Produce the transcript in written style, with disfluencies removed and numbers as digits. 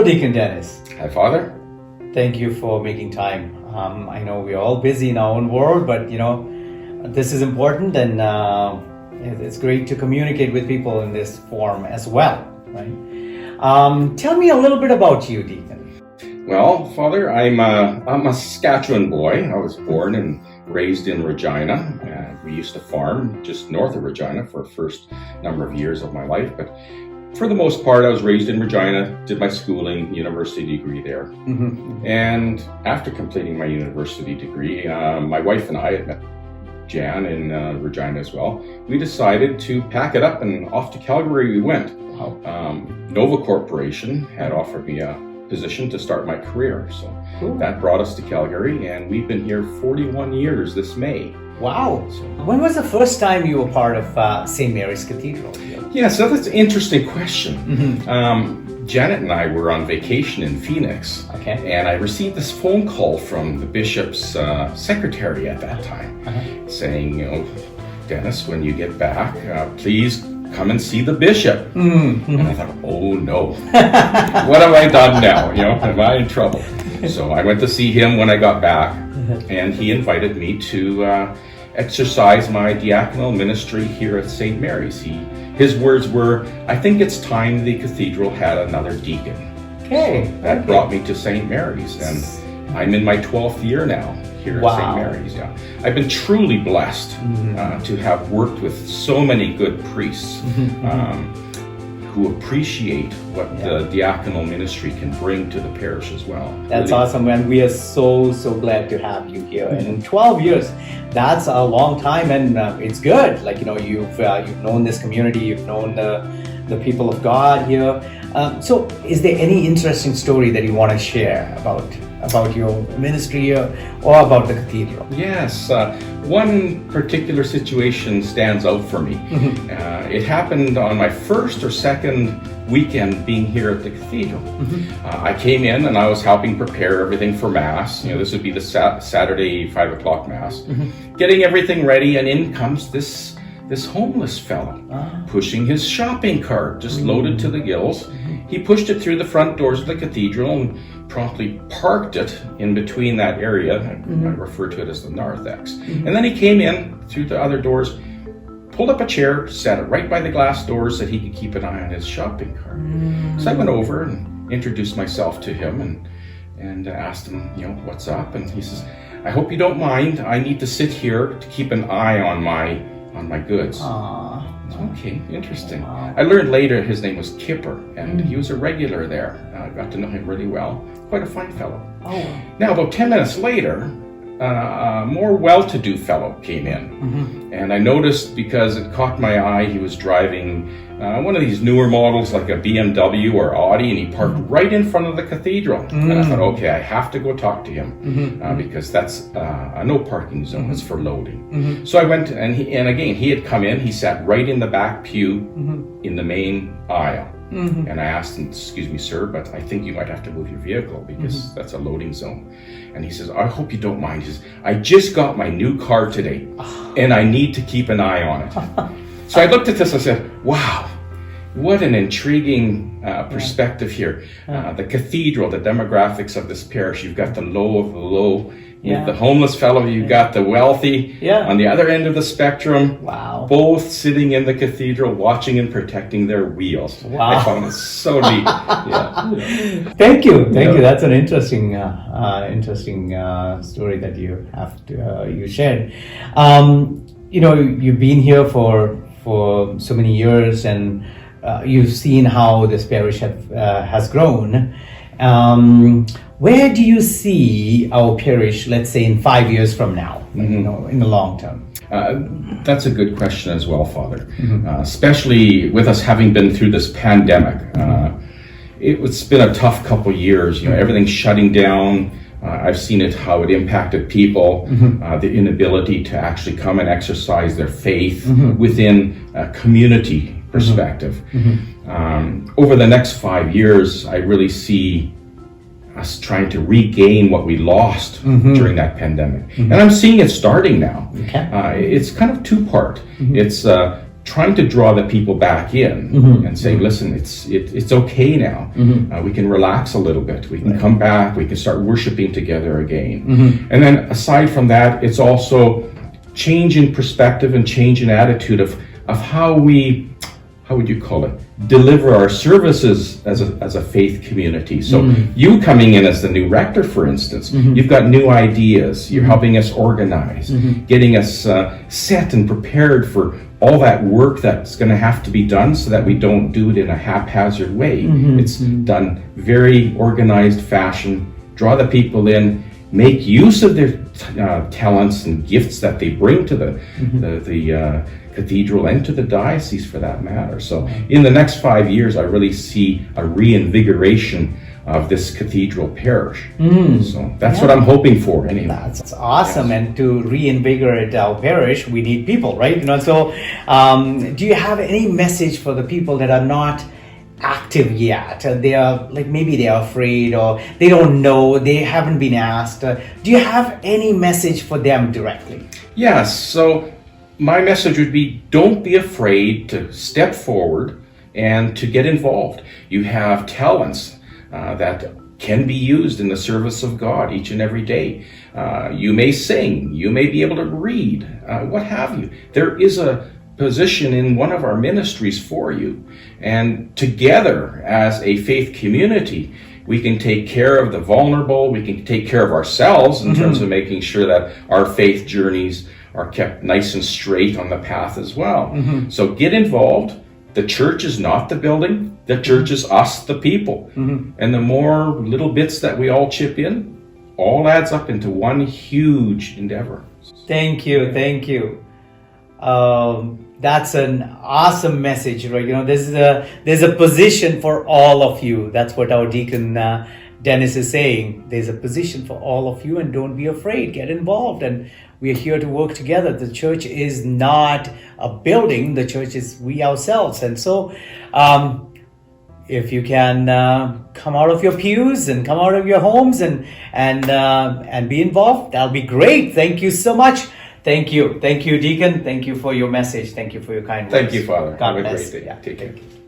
Deacon Dennis. Hi, Father. Thank you for making time. I know we're all busy in our own world, but this is important, and it's great to communicate with people in this form as well, right? Tell me a little bit about you, Deacon. Well, Father, I'm a Saskatchewan boy. I was born and raised in Regina. We used to farm just north of Regina for the first number of years of my life, but for the most part, I was raised in Regina, did my schooling, university degree there. Mm-hmm. And after completing my university degree, my wife and I had met Jan in Regina as well. We decided to pack it up and off to Calgary we went. Wow. Nova Corporation had offered me a position to start my career. So Cool. that brought us to Calgary, and we've been here 41 years this May. Wow. When was the first time you were part of St. Mary's Cathedral? Yeah, so that's an interesting question. Mm-hmm. Janet and I were on vacation in Phoenix, Okay. and I received this phone call from the bishop's secretary at that time, saying, Dennis, when you get back, please come and see the bishop. Mm-hmm. And I thought, oh no, what have I done now? Am I in trouble? So I went to see him when I got back, and he invited me to exercise my diaconal ministry here at St. Mary's. His words were, I think it's time the cathedral had another deacon. Okay. So that brought me to St. Mary's, and I'm in my 12th year now here at St. Mary's. Yeah, I've been truly blessed to have worked with so many good priests who appreciate what the diaconal ministry can bring to the parish as well. That's awesome, and we are so glad to have you here. And in 12 years, that's a long time, and it's good. Like you've known this community, you've known the people of God here. So, is there any interesting story that you want to share about your ministry here or about the cathedral? Yes, one particular situation stands out for me. It happened on my first or second weekend being here at the cathedral. I came in and I was helping prepare everything for Mass. This would be the Saturday 5 o'clock Mass. Getting everything ready, and in comes this homeless fellow pushing his shopping cart, just loaded to the gills. He pushed it through the front doors of the cathedral and promptly parked it in between that area. I refer to it as the narthex. And then he came in through the other doors, pulled up a chair, sat it right by the glass doors so he could keep an eye on his shopping cart. So I went over and introduced myself to him and asked him, what's up? And he says, I hope you don't mind. I need to sit here to keep an eye on my goods. Okay, interesting. Wow. I learned later his name was Kipper, and he was a regular there. I got to know him really well. Quite a fine fellow. Oh. Now, about 10 minutes later, a more well-to-do fellow came in. And I noticed, because it caught my eye, he was driving one of these newer models like a BMW or Audi, and he parked right in front of the cathedral. And I thought, okay, I have to go talk to him because that's a no parking zone. It's for loading. So I went, and again, he had come in. He sat right in the back pew in the main aisle. And I asked him, excuse me, sir, but I think you might have to move your vehicle because that's a loading zone. And he says, I hope you don't mind. He says, I just got my new car today and I need to keep an eye on it. So I looked at this, I said, wow, what an intriguing perspective here. The cathedral, the demographics of this parish, you've got the low of the low, you've the homeless fellow, you've got the wealthy on the other end of the spectrum, both sitting in the cathedral, watching and protecting their wheels. I found it so neat. Thank you. That's an interesting story that you have you shared. You've been here for so many years, and you've seen how this parish has grown. Where do you see our parish, let's say, in 5 years from now, in the long term? That's a good question as well, Father. Especially with us having been through this pandemic. It's been a tough couple years. Everything's shutting down. I've seen how it impacted people, the inability to actually come and exercise their faith within a community perspective. Over the next 5 years, I really see us trying to regain what we lost during that pandemic. And I'm seeing it starting now. It's kind of two-part. It's trying to draw the people back in and say, listen, it's okay now. We can relax a little bit. We can come back. We can start worshiping together again. And then aside from that, it's also change in perspective and change in attitude of how we, how would you call it, deliver our services as a faith community. So you coming in as the new rector, for instance, you've got new ideas. You're helping us organize, getting us set and prepared for all that work that's going to have to be done so that we don't do it in a haphazard way. It's done very organized fashion, draw the people in, make use of their talents and gifts that they bring to the cathedral and to the diocese for that matter. So in the next 5 years, I really see a reinvigoration of this cathedral parish. So that's what I'm hoping for anyway. That's awesome. Yes. And to reinvigorate our parish, we need people, right? So do you have any message for the people that are not active yet? They are like, maybe they are afraid or they don't know, they haven't been asked. Do you have any message for them directly? Yes. So my message would be, don't be afraid to step forward and to get involved. You have talents that can be used in the service of God each and every day. You may sing, you may be able to read, what have you. There is a position in one of our ministries for you. And together as a faith community, we can take care of the vulnerable, we can take care of ourselves in terms of making sure that our faith journeys are kept nice and straight on the path as well. So get involved. The church is not the building, the church is us, the people. And the more little bits that we all chip in, all adds up into one huge endeavor. Thank you, thank you. That's an awesome message, right? There's a position for all of you. That's what our Deacon Dennis is saying. There's a position for all of you, and don't be afraid. Get involved, and we are here to work together. The church is not a building. The church is we ourselves. And so if you can come out of your pews and come out of your homes and be involved, that'll be great. Thank you so much. Thank you, Deacon. Thank you for your message. Thank you for your kind words. Thank you, Father. God Have bless. a great day. Yeah, Take care. thank you.